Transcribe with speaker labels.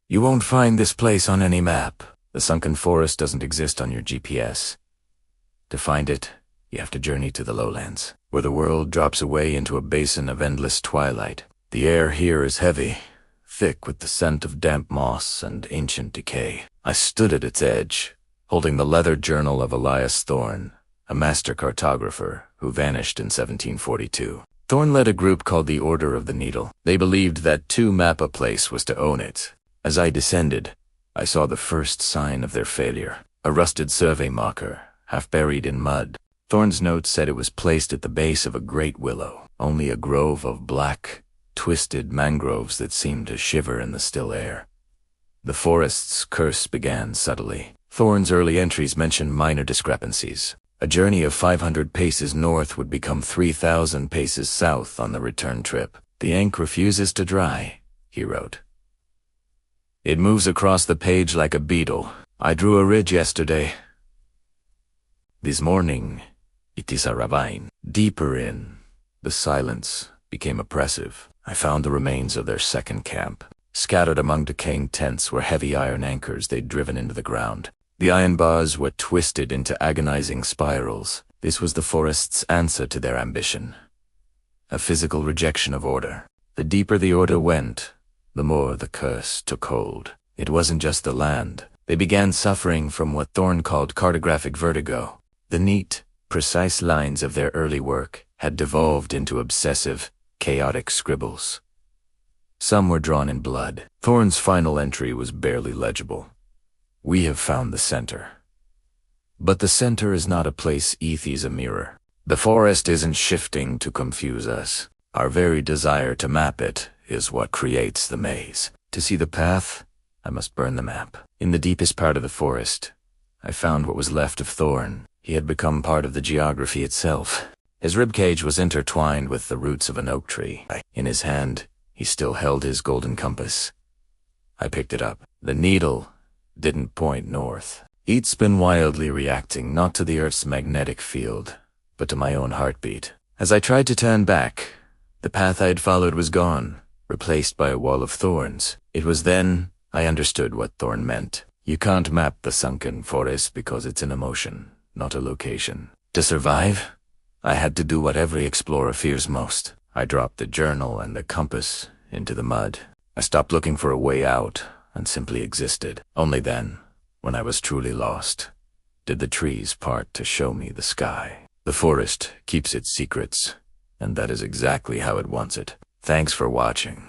Speaker 1: You won't find this place on any map. The Sunken Forest doesn't exist on your GPS. To find it, you have to journey to the lowlands, where the world drops away into a basin of endless twilight. The air here is heavy, thick with the scent of damp moss and ancient decay. I stood at its edge, holding the leather journal of Elias Thorne, a master cartographer who vanished in 1742. Thorne led a group called the Order of the Needle. They believed that to map a place was to own it. As I descended, I saw the first sign of their failure, a rusted survey marker, half buried in mud. Thorne's note said it was placed at the base of a great willow, only a grove of black, twisted mangroves that seemed to shiver in the still air. The forest's curse began subtly. Thorne's early entries mentioned minor discrepancies. A journey of 500 paces north would become 3,000 paces south on the return trip. The ink refuses to dry, he wrote. It moves across the page like a beetle. I drew a ridge yesterday. This morning, it is a ravine. Deeper in, the silence became oppressive. I found the remains of their second camp. Scattered among decaying tents were heavy iron anchors they'd driven into the ground. The iron bars were twisted into agonizing spirals. This was the forest's answer to their ambition. A physical rejection of order. The deeper the order went, the more the curse took hold. It wasn't just the land. They began suffering from what Thorne called cartographic vertigo. The neat, precise lines of their early work had devolved into obsessive, chaotic scribbles. Some were drawn in blood. Thorne's final entry was barely legible. We have found the center. But the center is not a place is a mirror. The forest isn't shifting to confuse us. Our very desire to map it is what creates the maze. To see the path, I must burn the map. In the deepest part of the forest, I found what was left of Thorne. He had become part of the geography itself. His ribcage was intertwined with the roots of an oak tree. In his hand, he still held his golden compass. I picked it up. The needle didn't point north. It's been wildly reacting not to the Earth's magnetic field, but to my own heartbeat. As I tried to turn back, the path I had followed was gone, replaced by a wall of thorns. It was then I understood what Thorne meant. You can't map the Sunken Forest because it's an emotion, not a location. To survive, I had to do what every explorer fears most. I dropped the journal and the compass into the mud. I stopped looking for a way out and simply existed. Only then, when I was truly lost, did the trees part to show me the sky. The forest keeps its secrets, and that is exactly how it wants it. Thanks for watching.